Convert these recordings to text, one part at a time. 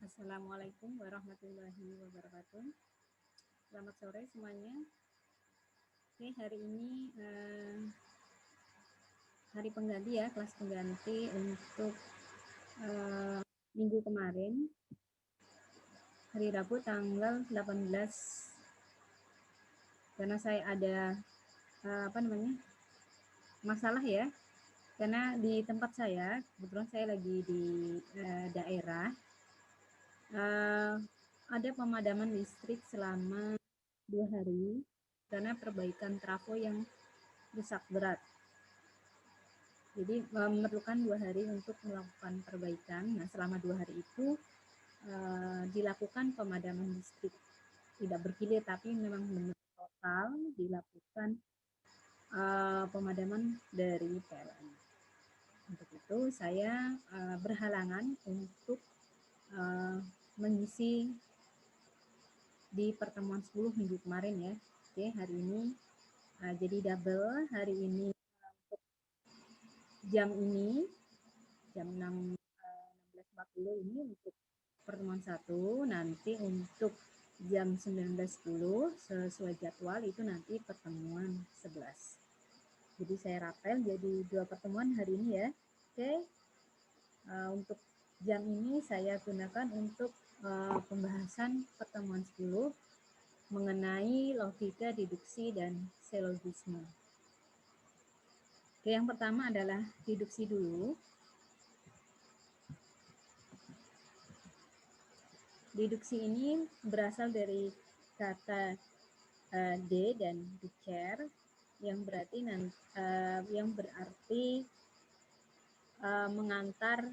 Assalamualaikum warahmatullahi wabarakatuh. Selamat sore semuanya. Oke, hari ini hari pengganti ya, kelas pengganti untuk minggu kemarin, hari Rabu tanggal 18, karena saya ada masalah ya, karena di tempat saya, kebetulan saya lagi di daerah, ada pemadaman listrik selama 2 hari karena perbaikan trafo yang rusak berat. Jadi memerlukan 2 hari untuk melakukan perbaikan. Nah, selama 2 hari itu dilakukan pemadaman listrik, tidak bergilir tapi memang benar total dilakukan pemadaman dari PLN. Untuk itu saya berhalangan untuk mengisi di pertemuan 10 minggu kemarin ya. Oke, hari ini jadi double. Hari ini untuk jam 16.40 ini untuk pertemuan 1, nanti untuk jam 19.10 sesuai jadwal itu nanti pertemuan 11. Jadi saya rapel jadi 2 pertemuan hari ini ya. Oke. Untuk jam ini saya gunakan untuk pembahasan pertemuan 10 mengenai logika, deduksi, dan silogisme. Oke, yang pertama adalah deduksi dulu. Deduksi ini berasal dari kata D dan declare yang berarti mengantar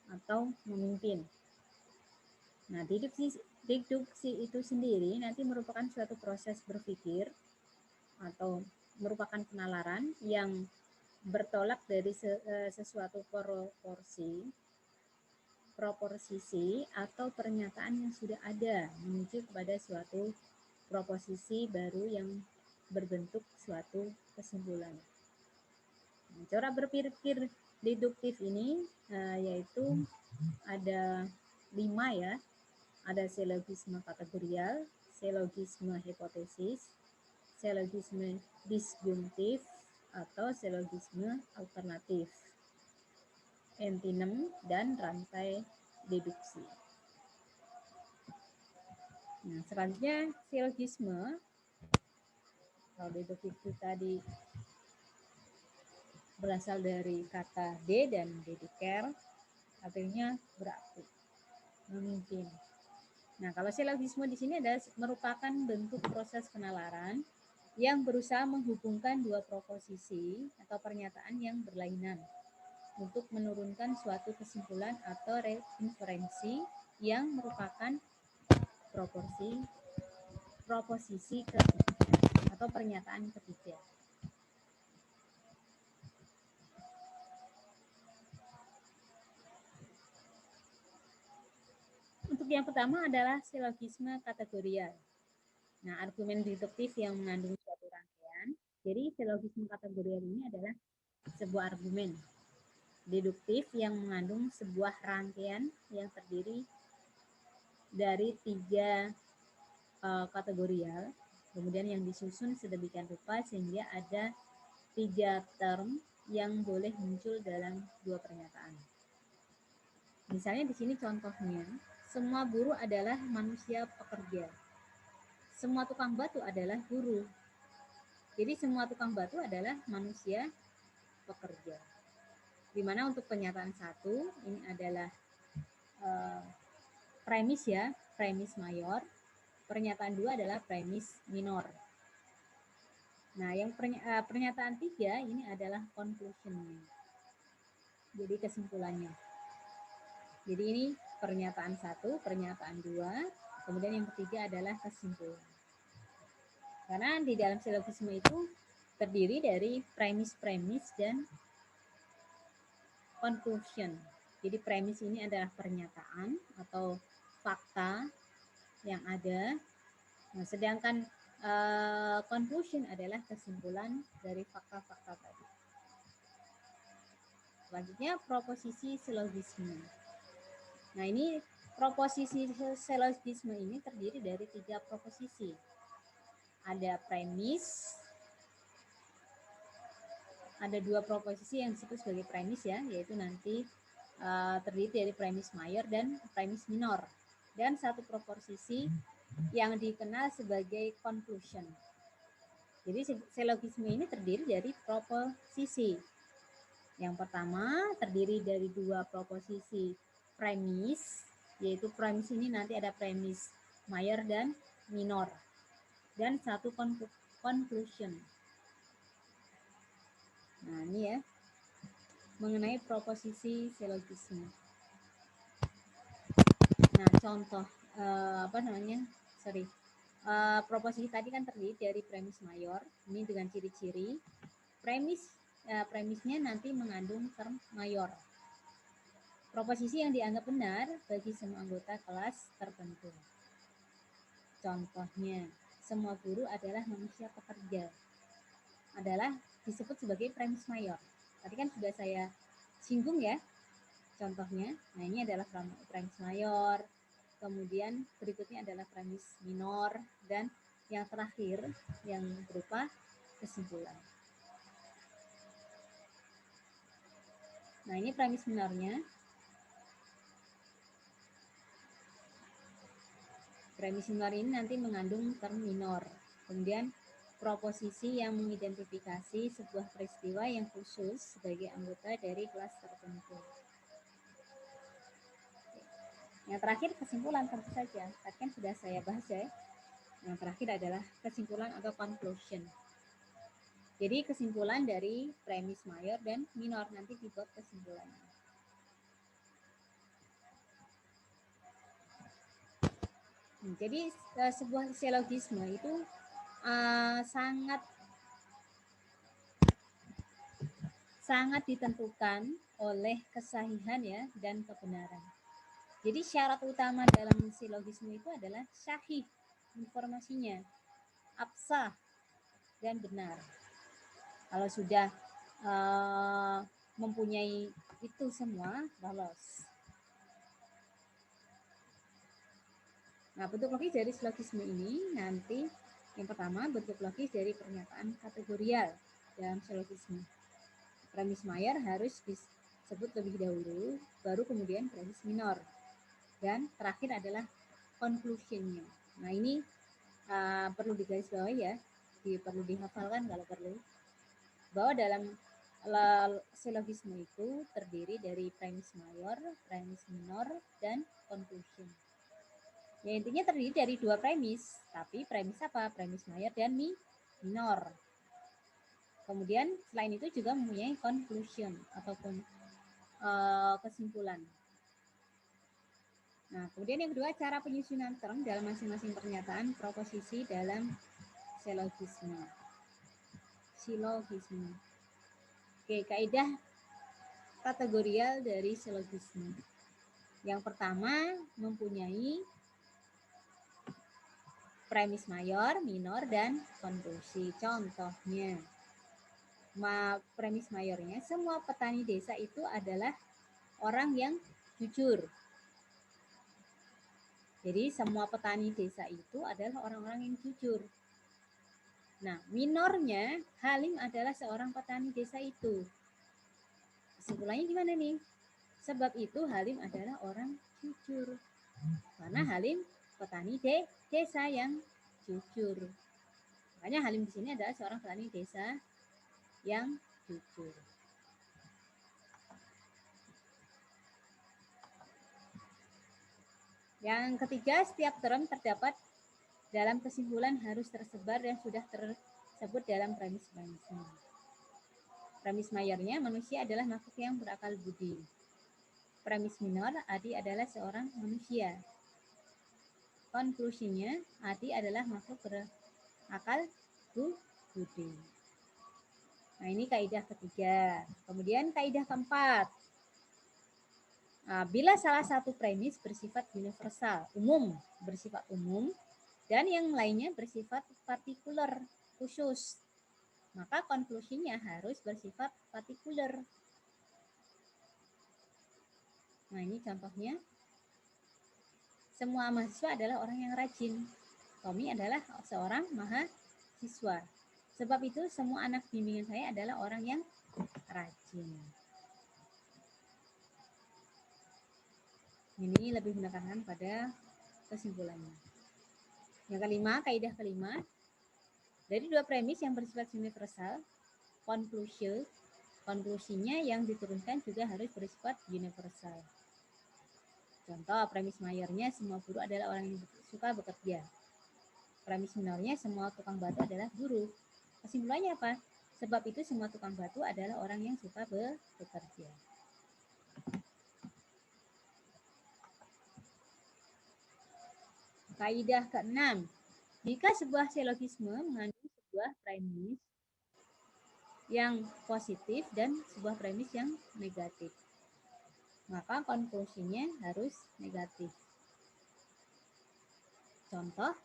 atau memimpin. Nah, deduksi itu sendiri nanti merupakan suatu proses berpikir atau merupakan penalaran yang bertolak dari sesuatu proposisi atau pernyataan yang sudah ada menuju kepada suatu proposisi baru yang berbentuk suatu kesimpulan. Cara berpikir deduktif ini yaitu ada 5 ya. Ada silogisme kategorial, silogisme hipotesis, silogisme disjuntif, atau silogisme alternatif, antinem, dan rantai deduksi. Nah, selanjutnya silogisme. Kalau deduktif itu tadi berasal dari kata D dan dedicare, artinya berarti memimpin. Nah, kalau silogisme di sini merupakan bentuk proses penalaran yang berusaha menghubungkan 2 proposisi atau pernyataan yang berlainan untuk menurunkan suatu kesimpulan atau inferensi yang merupakan proposisi ketiga atau pernyataan ketiga. Untuk yang pertama adalah silogisme kategorial. Nah, argumen deduktif yang mengandung suatu rangkaian. Jadi silogisme kategorial ini adalah sebuah argumen deduktif yang mengandung sebuah rangkaian yang terdiri dari 3 kategorial, kemudian yang disusun sedemikian rupa sehingga ada 3 term yang boleh muncul dalam 2 pernyataan. Misalnya di sini contohnya, semua buruh adalah manusia pekerja. Semua tukang batu adalah buruh. Jadi semua tukang batu adalah manusia pekerja. Di mana untuk pernyataan 1 ini adalah premis ya, premis mayor. Pernyataan 2 adalah premis minor. Nah, yang pernyataan 3 ini adalah conclusion-nya. Jadi kesimpulannya. Jadi ini pernyataan 1, pernyataan 2, kemudian yang ketiga adalah kesimpulan. Karena di dalam silogisme itu terdiri dari premis-premis dan conclusion. Jadi premis ini adalah pernyataan atau fakta yang ada. Nah, sedangkan conclusion adalah kesimpulan dari fakta-fakta tadi. Selanjutnya proposisi silogisme. Nah, ini Proposisi silogisme ini terdiri dari 3 proposisi. Ada premis, ada 2 proposisi yang disebut sebagai premis ya, yaitu nanti terdiri dari premis mayor dan premis minor. Dan 1 proposisi yang dikenal sebagai conclusion. Jadi silogisme ini terdiri dari proposisi. Yang pertama terdiri dari 2 proposisi premis, yaitu premis ini nanti ada premis mayor dan minor. Dan 1 conclusion. Nah, ini ya mengenai proposisi silogisme. Nah, contoh proposisi tadi kan terdiri dari premis mayor, ini dengan ciri-ciri premisnya nanti mengandung term mayor. Proposisi yang dianggap benar bagi semua anggota kelas tertentu. Contohnya, semua guru adalah manusia pekerja. Adalah disebut sebagai premis mayor. Tadi kan sudah saya singgung ya contohnya. Nah, ini adalah premis mayor. Kemudian berikutnya adalah premis minor. Dan yang terakhir yang berupa kesimpulan. Nah, ini premis minornya. Premis minor ini nanti mengandung term minor. Kemudian proposisi yang mengidentifikasi sebuah peristiwa yang khusus sebagai anggota dari kelas tertentu. Yang terakhir kesimpulan tentu saja. Tadi kan sudah saya bahas ya. Yang terakhir adalah kesimpulan atau conclusion. Jadi kesimpulan dari premis mayor dan minor nanti dibuat kesimpulannya. Jadi sebuah silogisme itu sangat ditentukan oleh kesahihan ya dan kebenaran. Jadi syarat utama dalam silogisme itu adalah sahih informasinya, absah dan benar. Kalau sudah mempunyai itu semua, lolos. Nah, bentuk logis dari silogisme ini nanti yang pertama bentuk logis dari pernyataan kategorial dalam silogisme. Premis mayor harus disebut lebih dahulu, baru kemudian premis minor. Dan terakhir adalah conclusion-nya. Nah, ini perlu digarisbawahi ya, perlu dihafalkan kalau perlu. Bahwa dalam silogisme itu terdiri dari premis mayor, premis minor, dan conclusion. Ya, intinya terdiri dari 2 premis, tapi premis apa? Premis mayor dan minor. Kemudian selain itu juga mempunyai conclusion ataupun kesimpulan. Nah, kemudian yang kedua cara penyusunan term dalam masing-masing pernyataan proposisi dalam silogisme. Oke, kaidah kategorial dari silogisme. Yang pertama mempunyai premis mayor, minor, dan konklusi. Contohnya, premis mayornya, semua petani desa itu adalah orang yang jujur. Jadi, semua petani desa itu adalah orang-orang yang jujur. Nah, minornya, Halim adalah seorang petani desa itu. Kesimpulannya gimana nih? Sebab itu Halim adalah orang jujur. Karena Halim petani desa yang jujur. Makanya Halim di sini adalah seorang petani desa yang jujur. Yang ketiga, setiap term terdapat dalam kesimpulan harus tersebar dan sudah tersebut dalam premis-premisnya. Premis mayornya, manusia adalah makhluk yang berakal budi. Premis minor, Adi adalah seorang manusia. Konklusinya, Adi adalah makhluk berakal budi. Nah, ini kaidah ketiga. Kemudian kaidah keempat. Nah, bila salah satu premis bersifat universal, bersifat umum, dan yang lainnya bersifat partikular, khusus, maka konklusinya harus bersifat partikular. Nah, ini contohnya. semua mahasiswa adalah orang yang rajin. Tommy adalah seorang mahasiswa. Sebab itu semua anak bimbingan saya adalah orang yang rajin. Ini lebih menekankan pada kesimpulannya. Yang kelima, kaidah kelima, dari dua premis yang bersifat universal, konklusinya yang diturunkan juga harus bersifat universal. Contoh, premis mayornya semua guru adalah orang yang suka bekerja. Premis minornya semua tukang batu adalah guru. Kesimpulannya apa? Sebab itu semua tukang batu adalah orang yang suka bekerja. Kaidah ke-6. Jika sebuah silogisme mengandung sebuah premis yang positif dan sebuah premis yang negatif, maka konklusinya harus negatif. Contoh,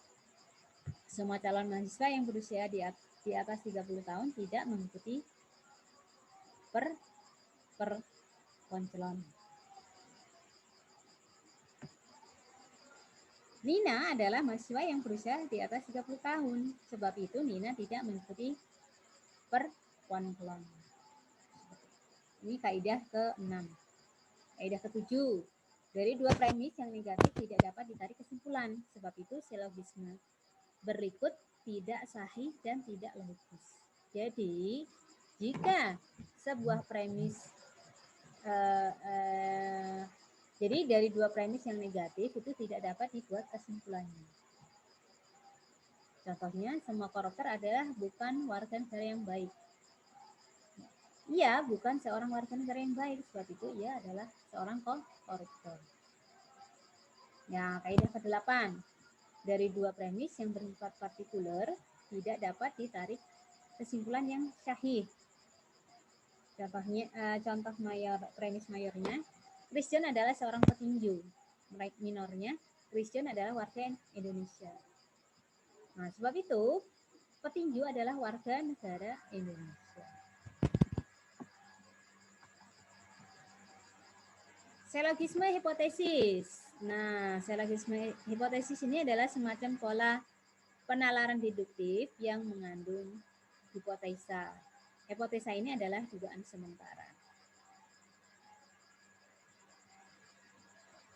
semua calon mahasiswa yang berusia di atas 30 tahun tidak mengikuti perkoncelan. Nina adalah mahasiswa yang berusia di atas 30 tahun. Sebab itu Nina tidak mengikuti perkoncelan. Ini kaidah ke-6. Kaidah ke-7. Dari dua premis yang negatif tidak dapat ditarik kesimpulan. Sebab itu silogisme berikut tidak sahih dan tidak logis. Jadi, jika sebuah premis jadi dari dua premis yang negatif itu tidak dapat dibuat kesimpulannya. Contohnya, semua koruptor adalah bukan warga negara yang baik. Ia bukan seorang warga negara yang baik, sebab itu ia adalah seorang koruptor. Ya, kaidah ke-8. Dari dua premis yang bersifat partikular tidak dapat ditarik kesimpulan yang sahih. Contohnya, contoh premis mayornya, Christian adalah seorang petinju. Minornya, Christian adalah warga Indonesia. Nah, sebab itu petinju adalah warga negara Indonesia. Silogisme hipotesis. Nah, silogisme hipotesis ini adalah semacam pola penalaran deduktif yang mengandung hipotesa. Hipotesa ini adalah dugaan sementara.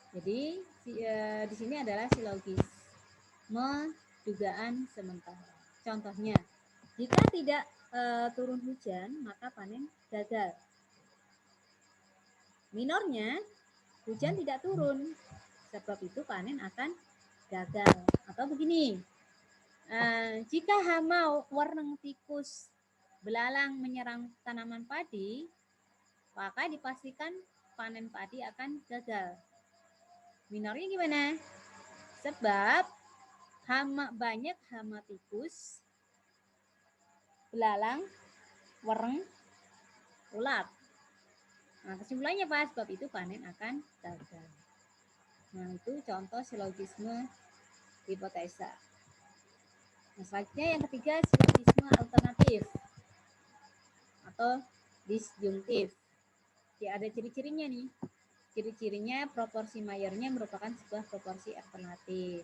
Jadi di sini adalah silogisme dugaan sementara. Contohnya, jika tidak turun hujan, maka panen gagal. Minornya, hujan tidak turun, sebab itu panen akan gagal. Atau begini, jika hama warneng tikus belalang menyerang tanaman padi, maka dipastikan panen padi akan gagal. Minornya gimana? Sebab banyak hama tikus, belalang, wereng, ulat. Nah, kesimpulannya apa? Sebab itu panen akan gagal. Nah, itu contoh silogisme hipotesa. Nah, selanjutnya yang ketiga, silogisme alternatif atau disjungtif. Ya, ada ciri-cirinya nih. Ciri-cirinya proporsi mayornya merupakan sebuah proporsi alternatif,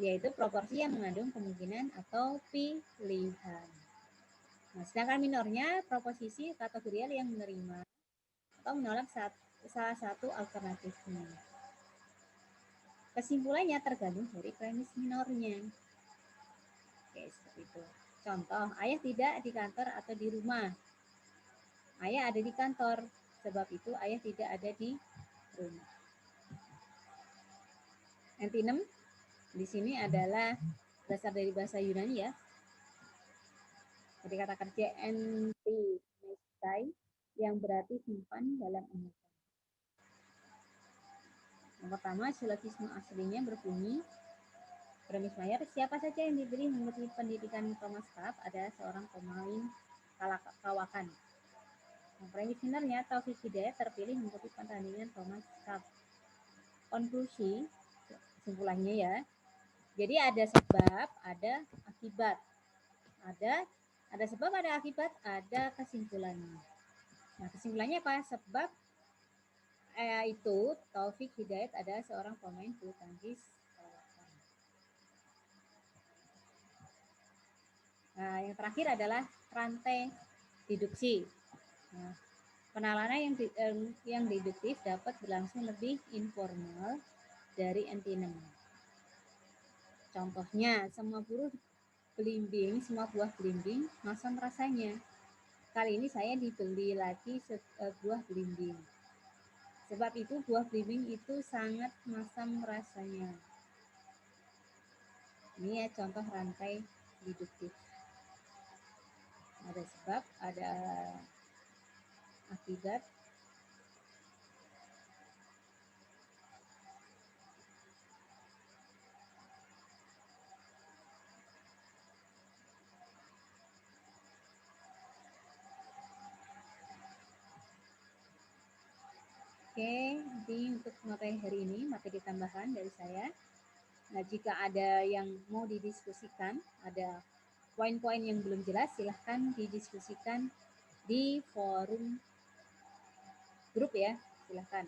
yaitu proporsi yang mengandung kemungkinan atau pilihan. Nah, sedangkan minornya proposisi kategorial yang menerima atau menolak salah satu alternatifnya. Kesimpulannya tergantung dari premis minornya. Oke, seperti itu. Contoh, ayah tidak di kantor atau di rumah. Ayah ada di kantor, sebab itu ayah tidak ada di rumah. Antinem di sini adalah berasal dari bahasa Yunani ya. Jadi kata kerja anti-mestai yang berarti simpan dalam ingatan. Yang pertama, silogisme aslinya berbunyi premis mayor, siapa saja yang dipilih mengikuti pendidikan Thomas Cup adalah seorang pemain kawakan. Premis minornya, Taufik Hidayat terpilih mengikuti pertandingan Thomas Cup. Konklusi, kesimpulannya ya. Jadi ada sebab, ada akibat. Ada sebab, ada akibat, ada kesimpulannya. Nah, kesimpulannya apa? Sebab Itu Taufik Hidayat adalah seorang pemain bulu tangkis. Nah, yang terakhir adalah rantai deduksi. Nah, penalaran yang deduktif dapat berlangsung lebih informal dari antinem. Contohnya, semua buah belimbing masam rasanya. Kali ini saya dibeli lagi sebuah belimbing. Sebab itu buah belimbing itu sangat masam rasanya. Ini ya contoh rantai deduktif. Ada sebab, ada akibat. Oke, jadi untuk materi hari ini, materi tambahan dari saya. Nah, jika ada yang mau didiskusikan, ada poin-poin yang belum jelas, silahkan didiskusikan di forum grup ya, silahkan.